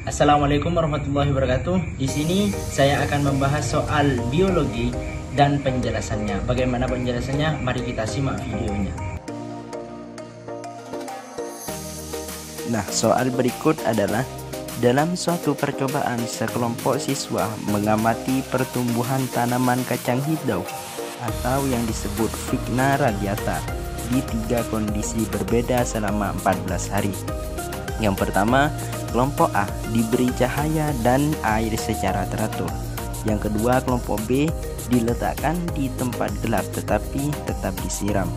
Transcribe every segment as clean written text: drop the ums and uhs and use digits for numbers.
Assalamualaikum warahmatullahi wabarakatuh. Di sini saya akan membahas soal biologi dan penjelasannya. Bagaimana penjelasannya? Mari kita simak videonya. Nah, soal berikut adalah dalam suatu percobaan sekelompok siswa mengamati pertumbuhan tanaman kacang hijau atau yang disebut Vigna radiata di 3 kondisi berbeda selama 14 hari. Yang pertama, kelompok A diberi cahaya dan air secara teratur. Yang kedua, kelompok B diletakkan di tempat gelap tetapi tetap disiram.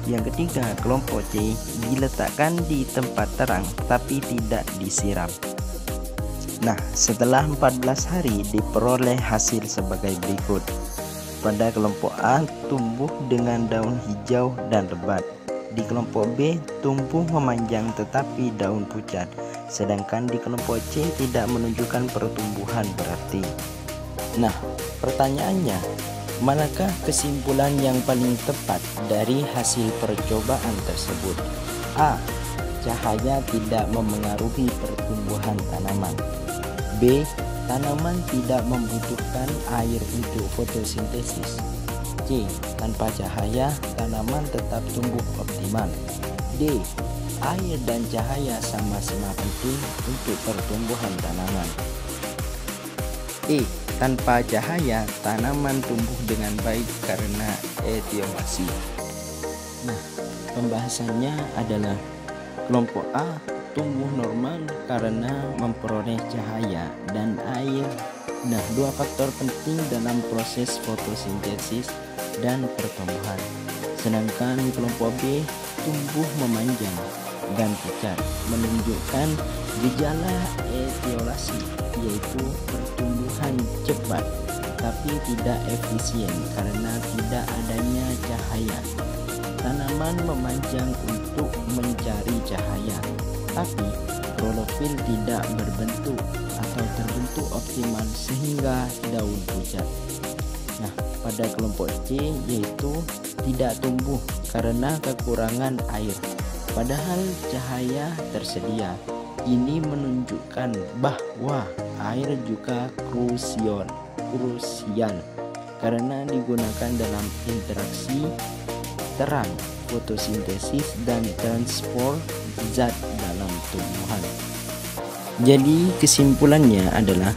Yang ketiga, kelompok C diletakkan di tempat terang tapi tidak disiram. Nah, setelah 14 hari diperoleh hasil sebagai berikut. Pada kelompok A tumbuh dengan daun hijau dan lebat. Di kelompok B tumbuh memanjang tetapi daun pucat. Sedangkan di kelompok C tidak menunjukkan pertumbuhan berarti. Nah, pertanyaannya, manakah kesimpulan yang paling tepat dari hasil percobaan tersebut? A. Cahaya tidak memengaruhi pertumbuhan tanaman. B. Tanaman tidak membutuhkan air untuk fotosintesis. C. Tanpa cahaya, tanaman tetap tumbuh optimal. D. Air dan cahaya sama-sama penting untuk pertumbuhan tanaman. E. Tanpa cahaya, tanaman tumbuh dengan baik karena etiolasi. Nah, pembahasannya adalah kelompok A tumbuh normal karena memperoleh cahaya dan air. Nah, 2 faktor penting dalam proses fotosintesis dan pertumbuhan. Sedangkan kelompok B tumbuh memanjang dan pucat, menunjukkan gejala etiolasi, yaitu pertumbuhan cepat tapi tidak efisien karena tidak adanya cahaya. Tanaman memanjang untuk mencari cahaya, tapi klorofil tidak berbentuk atau terbentuk optimal sehingga daun pucat. Nah, pada kelompok C yaitu tidak tumbuh karena kekurangan air, padahal cahaya tersedia. Ini menunjukkan bahwa air juga krusial karena digunakan dalam interaksi terang, fotosintesis, dan transport zat dalam tumbuhan. Jadi kesimpulannya adalah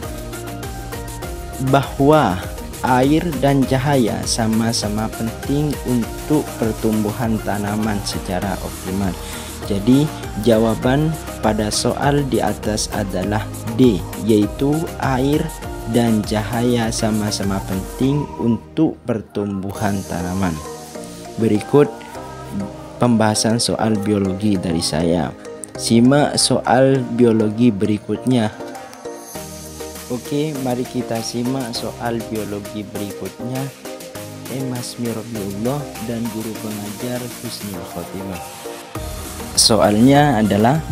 bahwa air dan cahaya sama-sama penting untuk pertumbuhan tanaman secara optimal. Jadi jawaban pada soal di atas adalah D, yaitu air dan cahaya sama-sama penting untuk pertumbuhan tanaman. Berikut pembahasan soal biologi dari saya. Simak soal biologi berikutnya. Oke, mari kita simak soal biologi berikutnya. Masmi Rabiullah dan guru pengajar Husnul Khotimah. Soalnya adalah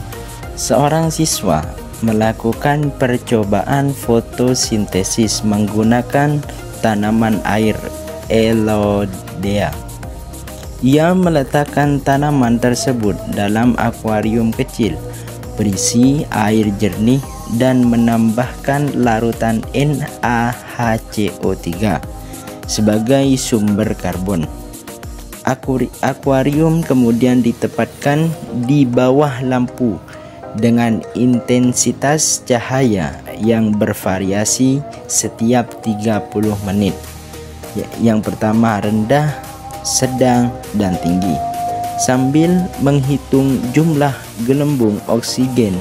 seorang siswa melakukan percobaan fotosintesis menggunakan tanaman air Elodea. Ia meletakkan tanaman tersebut dalam akuarium kecil berisi air jernih dan menambahkan larutan NaHCO3 sebagai sumber karbon. Akuarium kemudian ditempatkan di bawah lampu dengan intensitas cahaya yang bervariasi setiap 30 menit. Yang pertama rendah, sedang, dan tinggi, sambil menghitung jumlah gelembung oksigen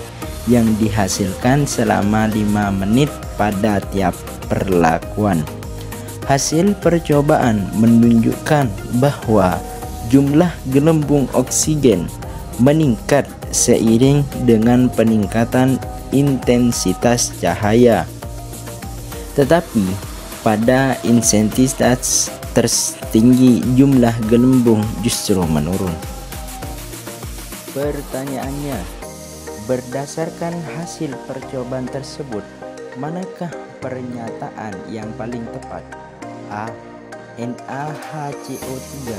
yang dihasilkan selama 5 menit pada tiap perlakuan. Hasil percobaan menunjukkan bahwa jumlah gelembung oksigen meningkat seiring dengan peningkatan intensitas cahaya. Tetapi pada intensitas tertinggi jumlah gelembung justru menurun. Pertanyaannya, berdasarkan hasil percobaan tersebut, manakah pernyataan yang paling tepat? A. NaHCO3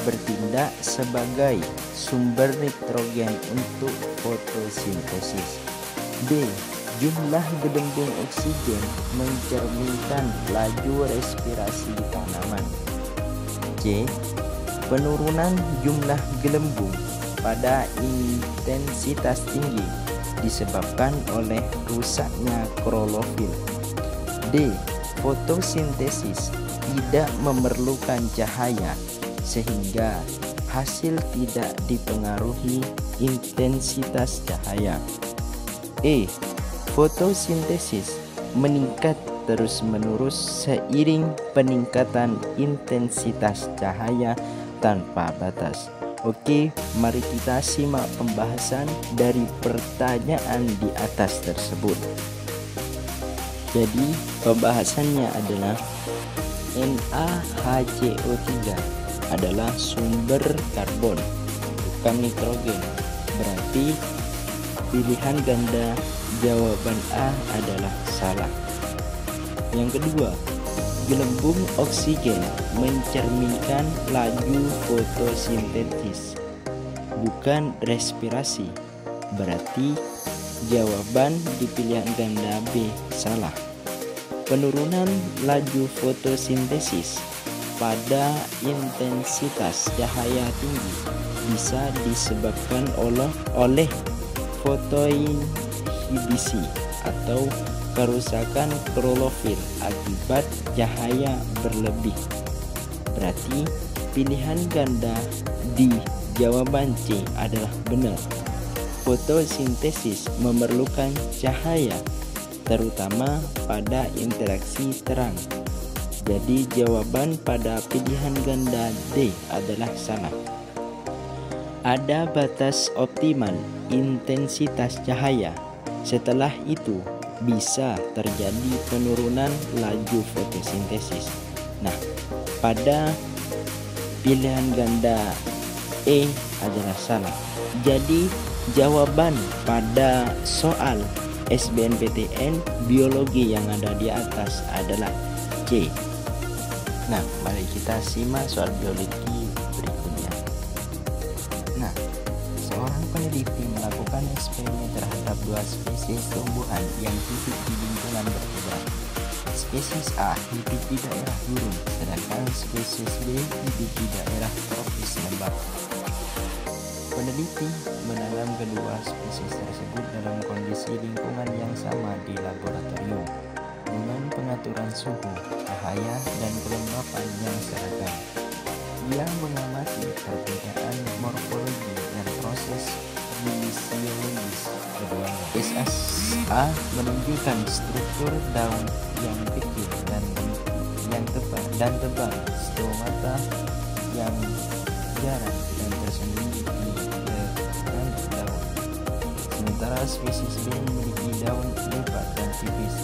bertindak sebagai sumber nitrogen untuk fotosintesis. B. Jumlah gelembung oksigen mencerminkan laju respirasi tanaman. C. Penurunan jumlah gelembung pada intensitas tinggi disebabkan oleh rusaknya klorofil. D. Fotosintesis tidak memerlukan cahaya sehingga hasil tidak dipengaruhi intensitas cahaya. E. Fotosintesis meningkat terus-menerus seiring peningkatan intensitas cahaya tanpa batas. Oke, mari kita simak pembahasan dari pertanyaan di atas tersebut. Jadi, pembahasannya adalah NaHCO3 adalah sumber karbon, bukan nitrogen. Berarti pilihan ganda jawaban A adalah salah. Yang kedua, gelembung oksigen mencerminkan laju fotosintesis, bukan respirasi. Berarti jawaban di pilihan ganda B salah. Penurunan laju fotosintesis pada intensitas cahaya tinggi bisa disebabkan oleh fotoinhibisi atau kerusakan klorofil akibat cahaya berlebih. Berarti pilihan ganda di jawaban C adalah benar. Fotosintesis memerlukan cahaya, terutama pada interaksi terang. Jadi jawaban pada pilihan ganda D adalah salah. Ada batas optimal intensitas cahaya. Setelah itu bisa terjadi penurunan laju fotosintesis. Nah, pada pilihan ganda E adalah salah. Jadi jawaban pada soal SBMPTN biologi yang ada di atas adalah C. Nah, mari kita simak soal biologi berikutnya. Nah, seorang peneliti melakukan eksperimen terhadap dua spesies tumbuhan yang hidup di lingkungan berbeda. Spesies A hidup di daerah gurun, sedangkan spesies B hidup di daerah tropis lembab. Peneliti menanam kedua spesies tersebut dalam kondisi lingkungan yang sama di laboratorium dengan pengaturan suhu, cahaya, dan kelembapan yang seragam. Ia mengamati perbedaan morfologi dan proses fisiologis keduanya. Spesies A menunjukkan struktur daun yang kecil dan tebal, stomata yang jarang dan tersembunyi di belakang daun. Sementara spesies B memiliki daun lebar dan tipis,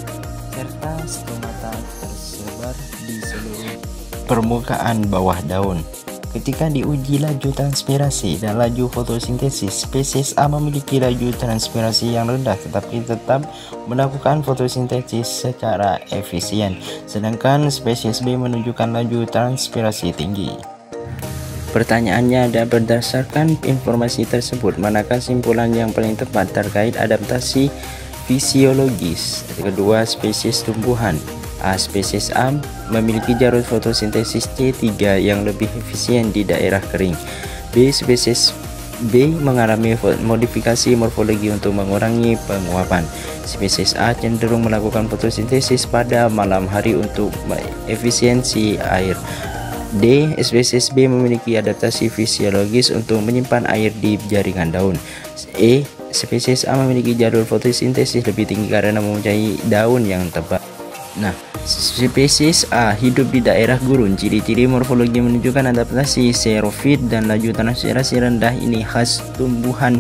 serta stomata tersebar di seluruh permukaan bawah daun. Ketika diuji laju transpirasi dan laju fotosintesis, spesies A memiliki laju transpirasi yang rendah tetapi tetap melakukan fotosintesis secara efisien, sedangkan spesies B menunjukkan laju transpirasi tinggi. Pertanyaannya ada berdasarkan informasi tersebut, manakah simpulan yang paling tepat terkait adaptasi fisiologis kedua spesies tumbuhan? A. Spesies A memiliki jalur fotosintesis C3 yang lebih efisien di daerah kering. B. Spesies B mengalami modifikasi morfologi untuk mengurangi penguapan. Spesies A cenderung melakukan fotosintesis pada malam hari untuk efisiensi air. D. Spesies B memiliki adaptasi fisiologis untuk menyimpan air di jaringan daun. E. Spesies A memiliki jalur fotosintesis lebih tinggi karena mempunyai daun yang tebal. Nah, spesies A hidup di daerah gurun. Ciri-ciri morfologi menunjukkan adaptasi xerofit dan laju transpirasi rendah. Ini khas tumbuhan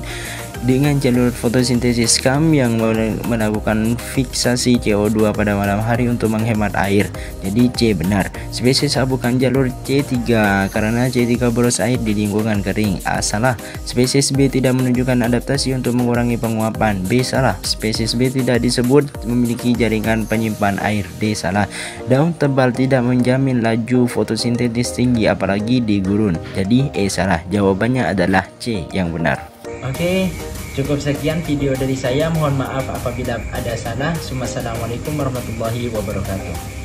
dengan jalur fotosintesis KAM yang melakukan fiksasi CO2 pada malam hari untuk menghemat air. Jadi C benar. Spesies A bukan jalur C3 karena C3 boros air di lingkungan kering. A salah. Spesies B tidak menunjukkan adaptasi untuk mengurangi penguapan. B salah. Spesies B tidak disebut memiliki jaringan penyimpan air. D salah. Daun tebal tidak menjamin laju fotosintesis tinggi apalagi di gurun. Jadi E salah. Jawabannya adalah C yang benar. Oke, Cukup sekian video dari saya. Mohon maaf apabila ada salah. Assalamualaikum warahmatullahi wabarakatuh.